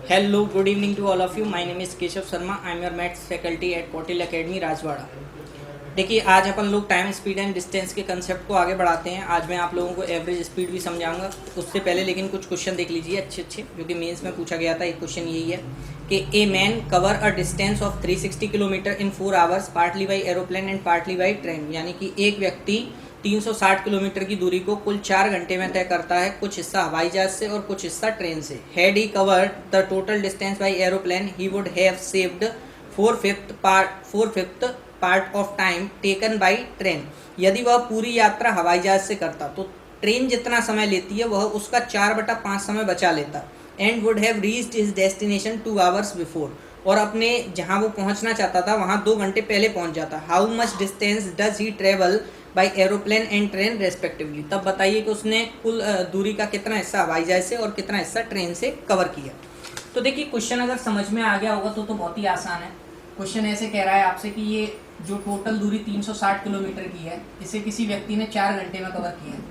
Hello, good evening to all of you. My name is Keshav Sharma. I am your maths faculty at Patil academy Rajwada. देखिए आज अपन लोग time speed and distance के concept को आगे बढ़ाते हैं. आज मैं आप लोगों को एवरेज स्पीड भी समझाऊंगा. उससे पहले लेकिन कुछ क्वेश्चन देख लीजिए अच्छे जो कि मेंस में पूछा गया था. एक क्वेश्चन यही है कि a man cover a distance of 360 kilometre in 4 hours partly by aeroplane and partly by train. यानी कि एक व्यक्ति 360 किलोमीटर की दूरी को कुल 4 घंटे में तय करता है. कुछ हिस्सा हवाई जहाज से और कुछ हिस्सा ट्रेन से. Had he covered the total distance by aeroplane he would have saved 4/5 part of time taken by train. यदि वह पूरी यात्रा हवाई जहाज से करता तो ट्रेन जितना समय लेती है वह उसका 4/5 समय बचा लेता. And would have reached his destination 2 hours before. और अपने जहाँ वो पहुँचना चाहता था वहाँ 2 घंटे पहले पहुँच जाता. How much distance does he travel by aeroplane and train respectively. तब बताइए कि उसने कुल दूरी का कितना हिस्सा हवाई जहाज से और कितना हिस्सा ट्रेन से कवर किया. तो देखिए क्वेश्चन अगर समझ में आ गया होगा तो बहुत ही आसान है. क्वेश्चन ऐसे कह रहा है आपसे कि ये जो टोटल दूरी 360 किलोमीटर की है इसे किसी व्यक्ति ने 4 घंटे में कवर किया है.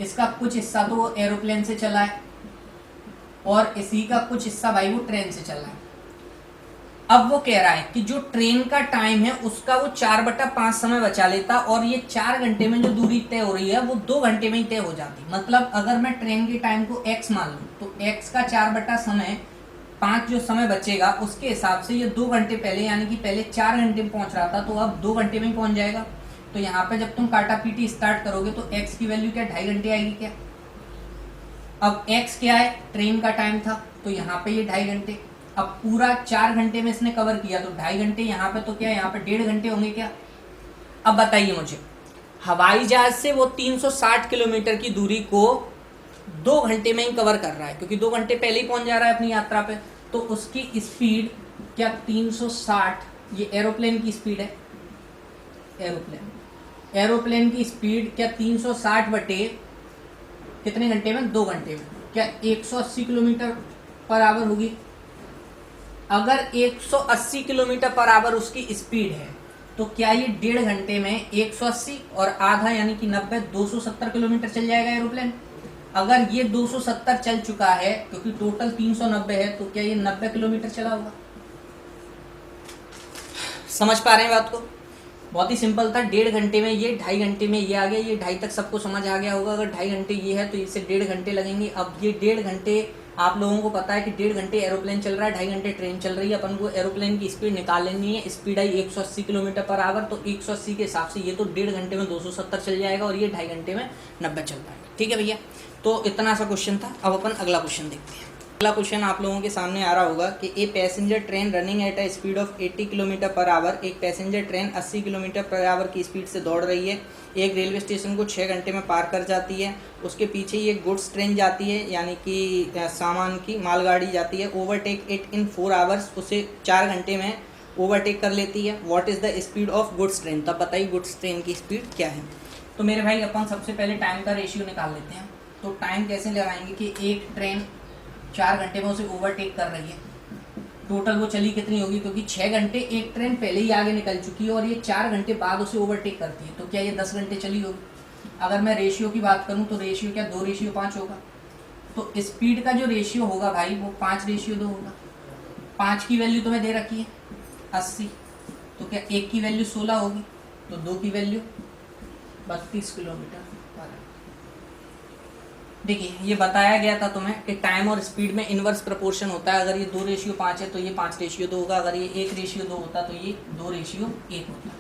इसका कुछ हिस्सा तो वो एरोप्लेन से चला है और इसी का कुछ हिस्सा भाई वो ट्रेन से चला है. अब वो कह रहा है कि जो ट्रेन का टाइम है उसका वो 4/5 समय बचा लेता और ये 4 घंटे में जो दूरी तय हो रही है वो 2 घंटे में ही तय हो जाती. मतलब अगर मैं ट्रेन के टाइम को x मान लूँ तो x का 4/5 जो समय बचेगा उसके हिसाब से ये 2 घंटे पहले यानी कि पहले 4 घंटे में पहुंच रहा था तो अब 2 घंटे में ही पहुंच जाएगा. तो यहाँ पे जब तुम काटा पीटी स्टार्ट करोगे तो x की वैल्यू क्या 2.5 घंटे आएगी क्या. अब x क्या है ट्रेन का टाइम था तो यहाँ पे ये 2.5 घंटे. अब पूरा 4 घंटे में इसने कवर किया तो 2.5 घंटे. यहाँ पे तो क्या यहाँ पे 1.5 घंटे होंगे क्या. अब बताइए मुझे हवाई जहाज से वो 360 किलोमीटर की दूरी को 2 घंटे में ही कवर कर रहा है क्योंकि 2 घंटे पहले ही पहुंच जा रहा है अपनी यात्रा पे. तो उसकी स्पीड क्या 360 ये एरोप्लेन की स्पीड है. एरोप्लेन की स्पीड क्या 360 बटे कितने घंटे में 2 घंटे में क्या 180 किलोमीटर पर आवर होगी. अगर 180 किलोमीटर पर आवर उसकी स्पीड है तो क्या ये 1.5 घंटे में 180 और आधा यानी कि 90 270 किलोमीटर चल जाएगा एरोप्लेन. अगर ये 270 चल चुका है क्योंकि टोटल 390 है तो क्या ये 90 किलोमीटर चला होगा. समझ पा रहे हैं बात को. बहुत ही सिंपल था. 1.5 घंटे में ये 2.5 घंटे में ये आ गया. ये 2.5 तक सबको समझ आ गया होगा. अगर 2.5 घंटे ये है तो इससे 1.5 घंटे लगेंगे. अब ये 1.5 घंटे आप लोगों को पता है कि 1.5 घंटे एरोप्लेन चल रहा है 2.5 घंटे ट्रेन चल रही है. अपन को एरोप्लेन की स्पीड निकाल लेनी है. Speed I 180 kilometre per our तो 180 के हिसाब से ये तो 1.5 घंटे में 270 चल जाएगा और ये 2.5 घंटे में 90 चल पाएगा. ठीक है भैया. तो इतना सा क्वेश्चन था. अब अपन अगला क्वेश्चन देखते हैं. अगला क्वेश्चन आप लोगों के सामने आ रहा होगा कि a passenger train running at a speed of 80 kilometre per hour. एक passenger train 80 kilometre per hour की स्पीड से दौड़ रही है. एक रेलवे स्टेशन को 6 घंटे में पार कर जाती है. उसके पीछे ये गुड्स ट्रेन जाती है यानी कि सामान की मालगाड़ी जाती है. Overtake it in 4 hours. उसे 4 घंटे में ओवरटेक कर लेती है. What is the speed of goods train. तब बताइए गुड्स ट्रेन की स्पीड क्या है. तो मेरे भाई अपन सबसे पहले टाइम का रेशियो निकाल लेते हैं. तो टाइम कैसे लगाएंगे कि एक ट्रेन 4 घंटे में उसे ओवरटेक कर रही है. टोटल वो चली कितनी होगी क्योंकि 6 घंटे एक ट्रेन पहले ही आगे निकल चुकी है और ये 4 घंटे बाद उसे ओवरटेक करती है. तो क्या ये 10 घंटे चली होगी. अगर मैं रेशियो की बात करूं तो रेशियो क्या 2:5 होगा. तो स्पीड का जो रेशियो होगा भाई वो 5:2 होगा. 5 की वैल्यू तुम्हें दे रखी है 80. तो क्या 1 की वैल्यू 16 होगी तो 2 की वैल्यू 32 किलोमीटर. देखिए ये बताया गया था तुम्हें कि टाइम और स्पीड में इनवर्स प्रपोर्शन होता है. अगर ये 2:5 है तो ये 5:2 होगा. अगर ये 1:2 होता तो ये 2:1 होता.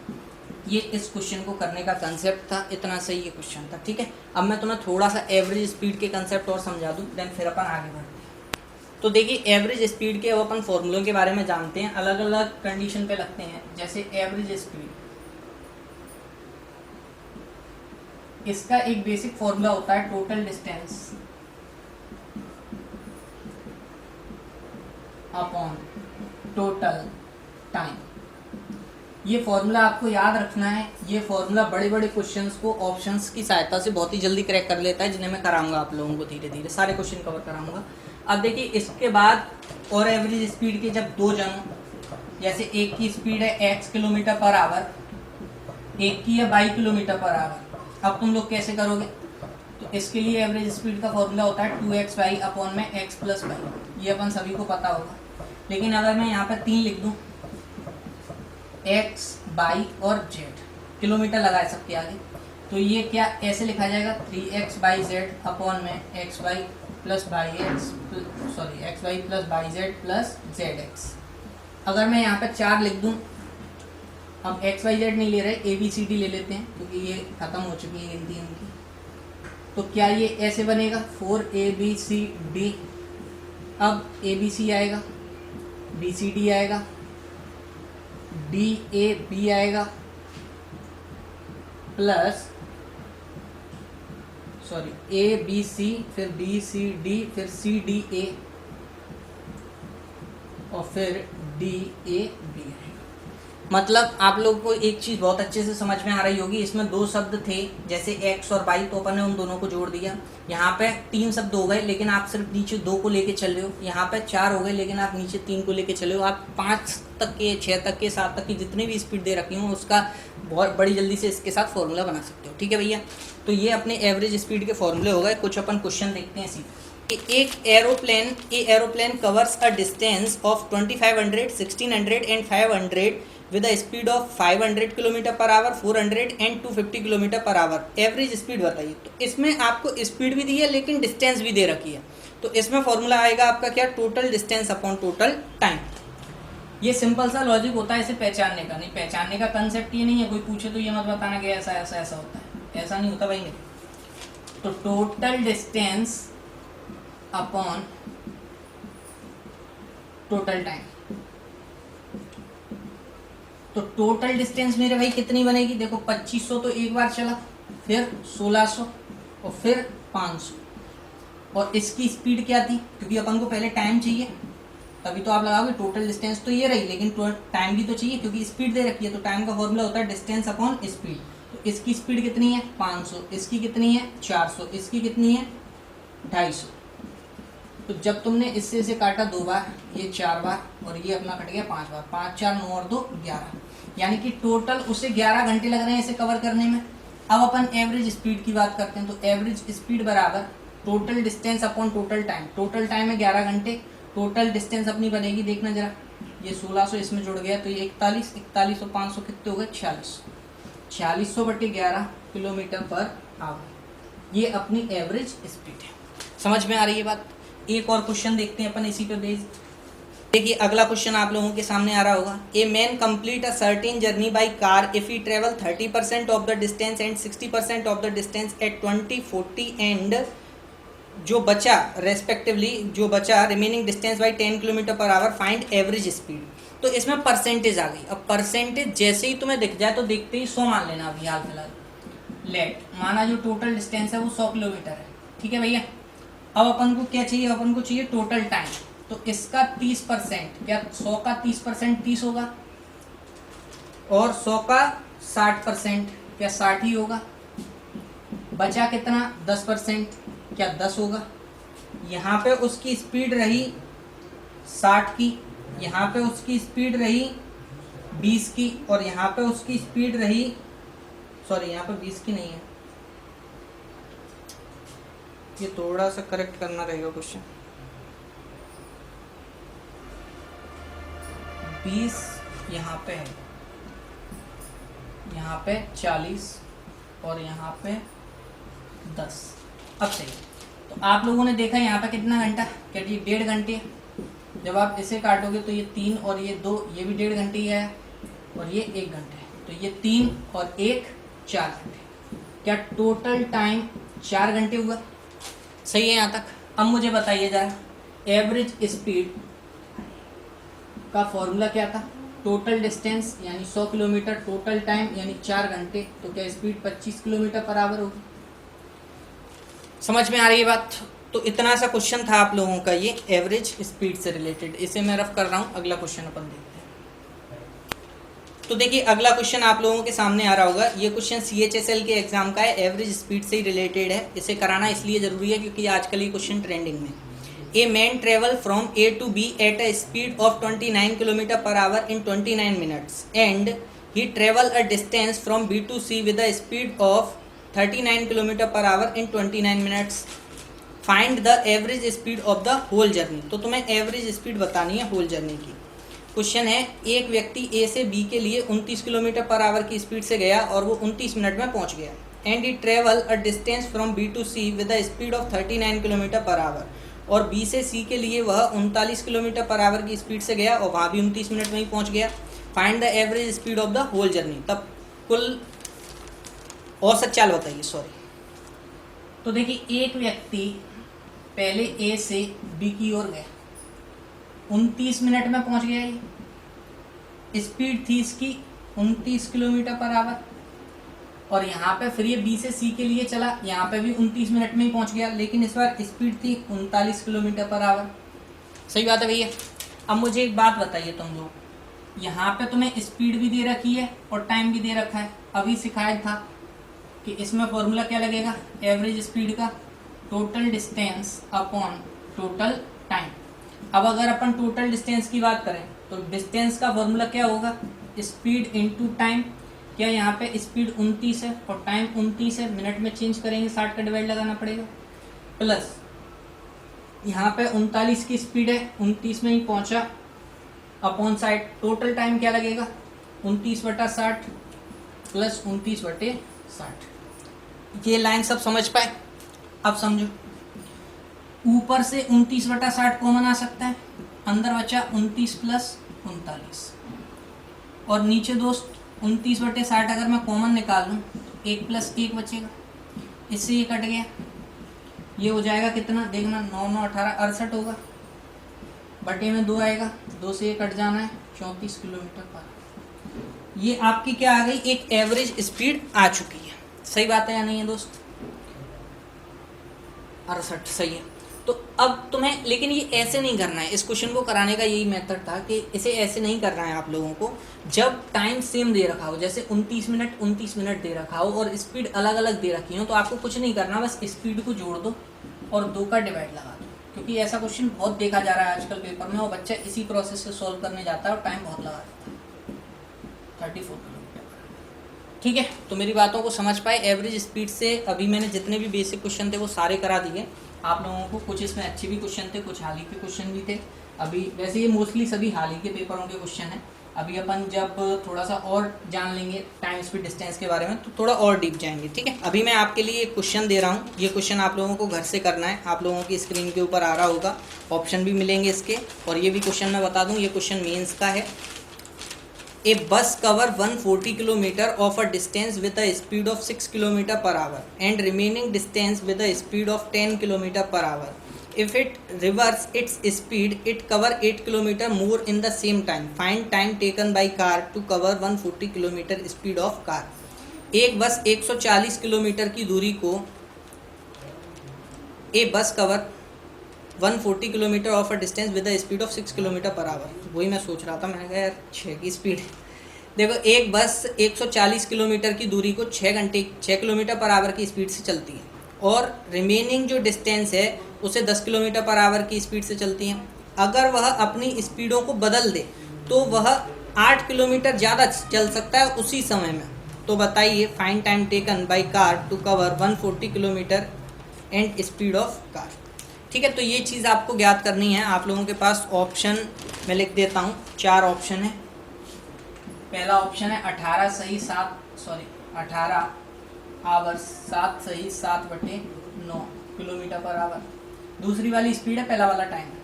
ये इस क्वेश्चन को करने का कंसेप्ट था. इतना सही ये क्वेश्चन था. ठीक है. अब मैं तुम्हें थोड़ा सा एवरेज स्पीड के कंसेप्ट और समझा दूँ देन फिर अपन आगे बढ़ते हैं. तो देखिए एवरेज स्पीड के अब अपन फॉर्मूलों के बारे में जानते हैं. अलग अलग कंडीशन पे लगते हैं. जैसे एवरेज स्पीड इसका एक बेसिक फॉर्मूला होता है total distance upon total time. ये फॉर्मूला आपको याद रखना है. ये फॉर्मूला बड़े बड़े क्वेश्चंस को ऑप्शंस की सहायता से बहुत ही जल्दी क्रैक कर लेता है जिन्हें मैं कराऊंगा आप लोगों को धीरे धीरे सारे क्वेश्चन कवर कराऊंगा. अब देखिए इसके बाद और एवरेज स्पीड के जब 2 जन जैसे एक की स्पीड है x किलोमीटर पर आवर एक की है y किलोमीटर पर आवर. अब तुम लोग कैसे करोगे. तो इसके लिए एवरेज स्पीड का फॉर्मूला होता है 2x बाई अपॉन में x प्लस बाई, ये अपन सभी को पता होगा। लेकिन अगर मैं यहाँ पे 3 लिख दूँ, x बाई और z, किलोमीटर लगाए सबके आगे, तो ये क्या ऐसे लिखा जाएगा 3x बाई जेड अपॉन में x by plus by x, sorry x by plus by Z plus Z x. अगर मैं यहाँ पे 4 लिख दूँ, अब x वाई जेड नहीं ले रहे, ए बी सी डी ले लेते हैं क्योंकि ये खत्म हो चुकी है गिनती इनकी। तो क्या ये ऐसे बनेगा 4ABCD, अब ABC आएगा, BCD आएगा, DAB आएगा, प्लस सॉरी ABC, फिर BCD, फिर CDA और फिर DAB आएगा। मतलब आप लोगों को एक चीज़ बहुत अच्छे से समझ में आ रही होगी, इसमें 2 शब्द थे जैसे x और y, तो अपन ने उन दोनों को जोड़ दिया। यहाँ पे 3 शब्द हो गए लेकिन आप सिर्फ नीचे 2 को लेके चल रहे हो, यहाँ पे 4 हो गए लेकिन आप नीचे 3 को लेके चले हो। आप 5 तक के, 6 तक के, 7 तक की जितनी भी स्पीड दे रखी हूँ उसका बहुत बड़ी जल्दी से इसके साथ फॉर्मूला बना सकते हो। ठीक है भैया, तो ये अपने एवरेज स्पीड के फॉर्मूले हो गए। कुछ अपन क्वेश्चन देखते हैं सीधे। एक aeroplane covers a distance of 2500, 1600 and 500 with a speed of 500 kilometre per our, 400 and 250 kilometre per our. Average speed बताइए। तो इसमें आपको स्पीड भी दी है लेकिन डिस्टेंस भी दे रखी है। तो इसमें फॉर्मूला आएगा आपका क्या, total distance upon total time. ये सिंपल सा लॉजिक होता है इसे पहचानने का। नहीं पहचानने का कंसेप्ट ये नहीं है, कोई पूछे तो ये मत बताना कि ऐसा ऐसा ऐसा होता है, ऐसा नहीं होता भाई नहीं। तो total distance upon total time. तो टोटल डिस्टेंस मेरे भाई कितनी बनेगी, देखो 2500 तो एक बार चला, फिर 1600 और फिर 500। और इसकी स्पीड क्या थी, क्योंकि अपन को पहले टाइम चाहिए तभी तो आप लगाओगे। टोटल डिस्टेंस तो ये रही लेकिन टाइम भी तो चाहिए क्योंकि स्पीड दे रखी है। तो टाइम का फॉर्मूला होता है डिस्टेंस अपॉन स्पीड। तो इसकी स्पीड कितनी है 500, इसकी कितनी है 400, इसकी कितनी है 250। तो जब तुमने इससे इसे काटा 2 बार, ये 4 बार और ये अपना कट गया 5 बार, 5 4 9 और 2 11, यानी कि टोटल उसे 11 घंटे लग रहे हैं इसे कवर करने में। अब अपन एवरेज स्पीड की बात करते हैं। तो एवरेज स्पीड बराबर total distance upon total time. Total time है 11 घंटे, टोटल डिस्टेंस अपनी बनेगी, देखना जरा, ये 1600 इसमें जुड़ गया तो ये 41, 41 और 500 कितने हो गए 46, 4600/11 किलोमीटर पर आवर। ये अपनी एवरेज स्पीड है। समझ में आ रही है बात। एक और क्वेश्चन देखते हैं अपन इसी पे बेस्ड। देखिए अगला क्वेश्चन आप लोगों के सामने आ रहा होगा। A man complete a certain journey by car if he travel 30% of the distance and 60% of the distance at 20, 40 and जो बचा रेस्पेक्टिवली, जो बचा remaining distance by 10 kilometre per hour, find average speed. तो इसमें परसेंटेज आ गई। अब percentage जैसे ही तुम्हें दिख जाए तो देखते ही 100 मान लेना अभी हाल फिलहाल। लेट माना जो टोटल डिस्टेंस है वो 100 किलोमीटर है, ठीक है भैया। अब अपन को क्या चाहिए, अपन को चाहिए टोटल टाइम। तो इसका 30%, क्या 100 का 30% 30 होगा, और 100 का 60%, क्या 60 ही होगा। बचा कितना 10%, क्या 10 होगा। यहाँ पे उसकी स्पीड रही 60 की, यहाँ पे उसकी स्पीड रही 20 की, और यहाँ पे उसकी स्पीड रही, सॉरी यहाँ पे 20 की नहीं है, ये थोड़ा सा करेक्ट करना रहेगा क्वेश्चन। 20 यहाँ पे है, यहाँ पे 40 और यहाँ पे 10। अब सही। तो आप लोगों ने देखा यहाँ पे कितना घंटा, क्या ये 1.5 घंटे। जब आप इसे काटोगे तो ये 3 और ये 2, ये भी 1.5 घंटे ही है, और ये 1 घंटे। तो ये 3 और 1 4 घंटे। क्या टोटल टाइम 4 घंटे हुआ। सही है यहाँ तक। अब मुझे बताइए जरा, एवरेज स्पीड का फॉर्मूला क्या था, टोटल डिस्टेंस यानी 100 किलोमीटर, टोटल टाइम यानी 4 घंटे, तो क्या स्पीड 25 किलोमीटर पर आवर होगी। समझ में आ रही है बात। तो इतना सा क्वेश्चन था आप लोगों का ये एवरेज स्पीड से रिलेटेड। इसे मैं रफ कर रहा हूँ, अगला क्वेश्चन अपन देखते हैं। तो देखिए अगला क्वेश्चन आप लोगों के सामने आ रहा होगा। ये क्वेश्चन CHSL के एग्जाम का है, एवरेज स्पीड से ही रिलेटेड है। इसे कराना इसलिए ज़रूरी है क्योंकि आजकल ये क्वेश्चन ट्रेंडिंग में। A man travel from A to B at a speed of 29 kilometre per hour in 29 minutes and he travel a distance from B to C with a speed of 39 kilometre per hour in 29 minutes. Find the average speed of the whole journey. तो तुम्हें average speed बतानी है whole journey की। Question है, एक व्यक्ति ए से B के लिए 29 किलोमीटर पर आवर की स्पीड से गया और वो 29 मिनट में पहुंच गया। And he travel a distance from B to C with the speed of 39 kilometre per hour. और बी से सी के लिए वह 39 किलोमीटर पर आवर की स्पीड से गया और वहाँ भी 29 मिनट में ही पहुँच गया। Find the average speed of the whole journey. तब कुल औसत चाल बताइए, सॉरी। तो देखिए, एक व्यक्ति पहले ए से बी की ओर गया, 29 मिनट में पहुंच गया। ये स्पीड थी इसकी 29 किलोमीटर पर आवर। और यहाँ पे फिर ये बी से सी के लिए चला, यहाँ पे भी 29 मिनट में ही पहुंच गया, लेकिन इस बार स्पीड थी 39 किलोमीटर पर आवर। सही बात है भैया। अब मुझे एक बात बताइए तुम लोग, यहाँ पे तुम्हें स्पीड भी दे रखी है और टाइम भी दे रखा है। अभी सिखाया था कि इसमें फॉर्मूला क्या लगेगा एवरेज स्पीड का, total distance upon total time. अब अगर अपन टोटल डिस्टेंस की बात करें तो डिस्टेंस का फॉर्मूला क्या होगा, स्पीड इनटू टाइम। क्या यहाँ पे स्पीड 29 है और टाइम 29 है, मिनट में चेंज करेंगे 60 का डिवाइड लगाना पड़ेगा, प्लस यहाँ पे 39 की स्पीड है, 29 में ही पहुँचा, अपॉन साइड टोटल टाइम क्या लगेगा 29/60 प्लस 29/60। ये लाइन सब समझ पाए? अब समझो, ऊपर से 29/60 कॉमन आ सकता है, अंदर बचा 29 प्लस 39। और नीचे दोस्त 29/60 अगर मैं कॉमन निकाल लूँ, 1 प्लस 1 बचेगा, इससे ये कट गया। ये हो जाएगा कितना, देखना 9 9 18 68 होगा, बटे में 2 आएगा, 2 से ये कट जाना है, 34 किलोमीटर पर। ये आपकी क्या आ गई, एक एवरेज स्पीड आ चुकी है। सही बात है या नहीं है दोस्त? 68 सही है। तो अब तुम्हें, लेकिन ये ऐसे नहीं करना है। इस क्वेश्चन को कराने का यही मेथड था कि इसे ऐसे नहीं करना है आप लोगों को। जब टाइम सेम दे रखा हो, जैसे 29 मिनट दे रखा हो और स्पीड अलग अलग दे रखी हो, तो आपको कुछ नहीं करना, बस स्पीड को जोड़ दो और 2 का डिवाइड लगा दो। क्योंकि ऐसा क्वेश्चन बहुत देखा जा रहा है आजकल पेपर में, और बच्चा इसी प्रोसेस से सॉल्व करने जाता है और टाइम बहुत लगा देता है, 34 किलोमीटर। ठीक है, तो मेरी बातों को समझ पाए। एवरेज स्पीड से अभी मैंने जितने भी बेसिक क्वेश्चन थे वो सारे करा दिए आप लोगों को। कुछ इसमें अच्छे भी क्वेश्चन थे, कुछ हाल ही के क्वेश्चन भी थे। अभी वैसे ये मोस्टली सभी हाल ही के पेपरों के क्वेश्चन हैं। अभी अपन जब थोड़ा सा और जान लेंगे टाइम स्पीड डिस्टेंस के बारे में तो थोड़ा और डीप जाएंगे। ठीक है, अभी मैं आपके लिए एक क्वेश्चन दे रहा हूँ। ये क्वेश्चन आप लोगों को घर से करना है, आप लोगों की स्क्रीन के ऊपर आ रहा होगा, ऑप्शन भी मिलेंगे इसके। और ये भी क्वेश्चन मैं बता दूँ, ये क्वेश्चन मेंस का है। A bus cover 140 km of a distance with a speed of 6 km per hour and remaining distance with a speed of 10 km per hour. If it reverse its speed, it cover 8 km more in the same time. Find time taken by car to cover 140 km speed of car. एक बस 140 kilometre की दूरी को ए बस cover 140 kilometre of a distance with the speed of 6 kilometre per our. वही मैं सोच रहा था, मैंने कहा यार 6 की स्पीड। देखो, एक बस 140 किलोमीटर की दूरी को 6 किलोमीटर पर आवर की स्पीड से चलती है और रिमेनिंग जो डिस्टेंस है उसे 10 किलोमीटर पर आवर की स्पीड से चलती है। अगर वह अपनी स्पीडों को बदल दे तो वह 8 किलोमीटर ज़्यादा चल सकता है उसी समय में। तो बताइए, find time taken by car to cover 140 kilometre and speed of car. ठीक है, तो ये चीज़ आपको ज्ञात करनी है। आप लोगों के पास ऑप्शन मैं लिख देता हूँ, 4 ऑप्शन है। पहला ऑप्शन है 18 आवर्स 7 सही 7/9 किलोमीटर पर आवर। दूसरी वाली स्पीड है, पहला वाला टाइम है।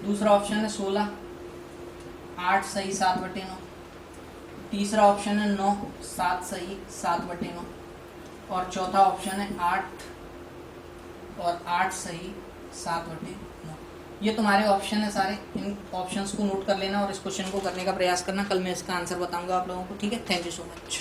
दूसरा ऑप्शन है 16 8 सही 7/9। तीसरा ऑप्शन है 9 7 सही 7/9। और चौथा ऑप्शन है 8 और 8 सही 7/9। ये तुम्हारे ऑप्शन है सारे। इन ऑप्शंस को नोट कर लेना और इस क्वेश्चन को करने का प्रयास करना। कल मैं इसका आंसर बताऊंगा आप लोगों को। ठीक है, थैंक यू सो मच।